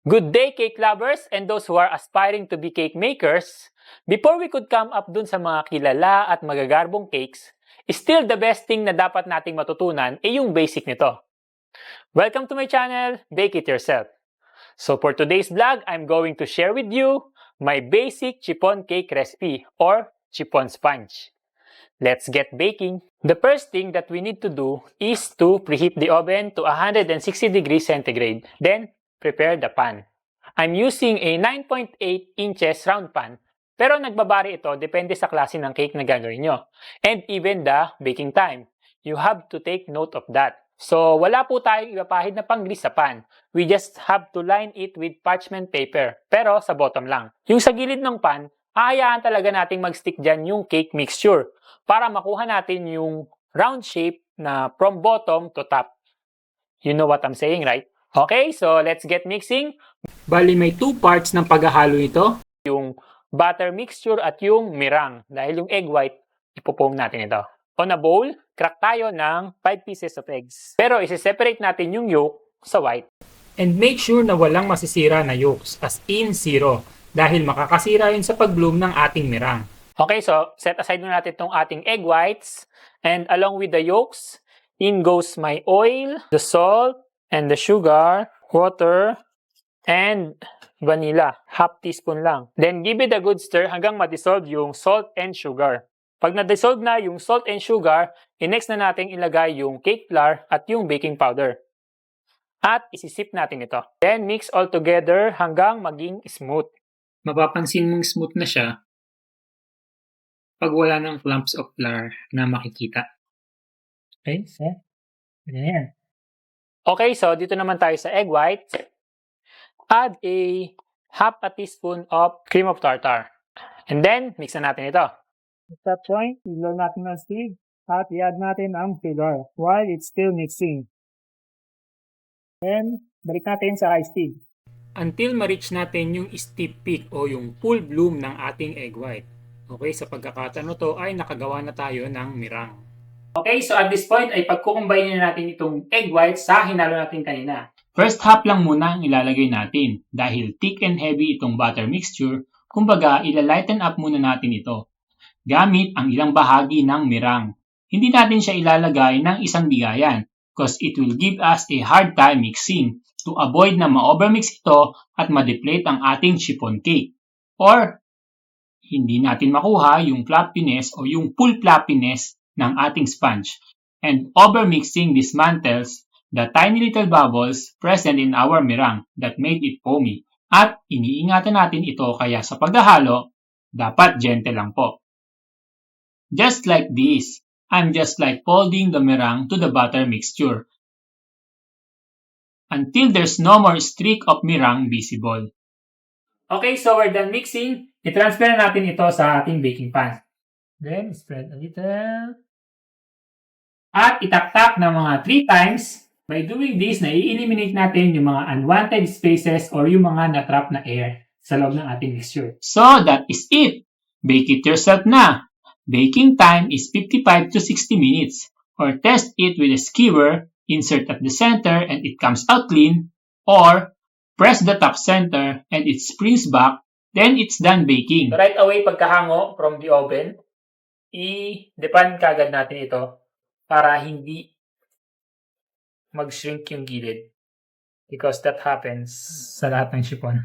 Good day, cake lovers and those who are aspiring to be cake makers. Before we could come up dun sa mga kilala at magagarbong cakes, still the best thing na dapat nating matutunan ay yung basic nito. Welcome to my channel, Bake It Yourself. So for today's vlog, I'm going to share with you my basic chiffon cake recipe or chiffon sponge. Let's get baking. The first thing that we need to do is to preheat the oven to 160 degrees centigrade. Then, prepare the pan. I'm using a 9.8 inches round pan, pero nagbabari ito depende sa klase ng cake na gagawin nyo. And even the baking time. You have to take note of that. So, wala po tayong ipapahid na pang-grease sa pan. We just have to line it with parchment paper, pero sa bottom lang. Yung sa gilid ng pan, aayaan talaga nating mag-stick dyan yung cake mixture para makuha natin yung round shape na from bottom to top. You know what I'm saying, right? Okay, so let's get mixing. Bali, may two parts ng paghahalo nito. Yung butter mixture at yung meringue. Dahil yung egg white, ipofoam natin ito. On a bowl, crack tayo ng 5 pieces of eggs. Pero isi-separate natin yung yolk sa white. And make sure na walang masisira na yolks, as in zero. Dahil makakasira yun sa pag-bloom ng ating meringue. Okay, so set aside na natin itong ating egg whites. And along with the yolks, in goes my oil, the salt, and the sugar, water, and vanilla. Half teaspoon lang. Then give it a good stir hanggang ma-dissolve yung salt and sugar. Pag na-dissolve na yung salt and sugar, next na natin ilagay yung cake flour at yung baking powder. At isisip natin ito. Then mix all together hanggang maging smooth. Mapapansin mong smooth na siya pag wala ng clumps of flour na makikita. Okay, so ganyan. Okay, so dito naman tayo sa egg white. Add a half a teaspoon of cream of tartar. And then, mix na natin ito. At that point, i-blow natin ang stick at i-add natin ang sugar while it's still mixing. Then, balik natin sa iced tea. Until ma-reach natin yung steep peak o yung full bloom ng ating egg white. Okay, sa pagkakataon to ay nakagawa na tayo ng meringue. Okay, so at this point ay pagkukumbine na natin itong egg white sa hinalo natin kanina. First half lang muna ang ilalagay natin dahil thick and heavy itong butter mixture, kumbaga ilalighten up muna natin ito gamit ang ilang bahagi ng meringue. Hindi natin siya ilalagay ng isang bigayan because it will give us a hard time mixing to avoid na ma-overmix ito at ma-deflate ang ating chiffon cake. Or hindi natin makuha yung fluffiness o yung full fluffiness ng ating sponge. And overmixing dismantles the tiny little bubbles present in our meringue that made it foamy. At iniingatan natin ito kaya sa paghahalo, dapat gentle lang po. Just like this, I'm just like folding the meringue to the butter mixture until there's no more streak of meringue visible. Okay, so we're done mixing. I-transfer na natin ito sa ating baking pan. Then, spread a little. At itaktak ng mga 3 times. By doing this, na-eliminate natin yung mga unwanted spaces or yung mga natrap na air sa loob ng ating mixture. So, that is it. Bake it yourself na. Baking time is 55 to 60 minutes. Or test it with a skewer, insert at the center and it comes out clean. Or press the top center and it springs back, then it's done baking. Right away, pagkahango from the oven, i-depan kagad natin ito para hindi mag-shrink yung gilid. Because that happens sa lahat ng chiffon.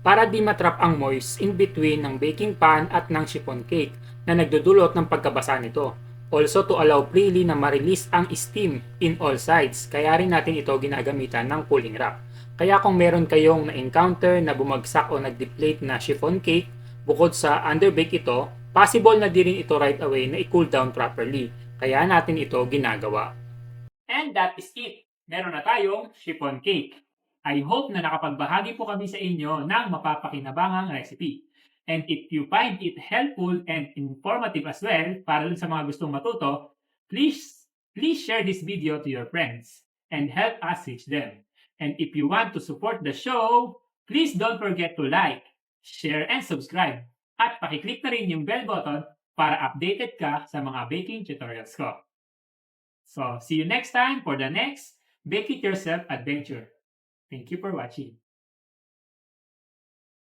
Para di matrap ang moist in between ng baking pan at ng chiffon cake na nagdudulot ng pagkabasa nito. Also to allow freely na ma-release ang steam in all sides. Kaya rin natin ito ginagamitan ng cooling rack. Kaya kung meron kayong na-encounter na bumagsak o nag-deflate na chiffon cake, bukod sa underbake ito, possible na di rin ito right away na i-cool down properly. Kaya natin ito ginagawa. And that is it. Meron na tayong chiffon cake. I hope na nakapagbahagi po kami sa inyo ng mapapakinabangang recipe. And if you find it helpful and informative as well, para sa mga gustong matuto, please share this video to your friends and help us reach them. And if you want to support the show, please don't forget to like, share, and subscribe. At pakiclick na rin yung bell button para updated ka sa mga baking tutorials ko. So, see you next time for the next Bake It Yourself adventure. Thank you for watching.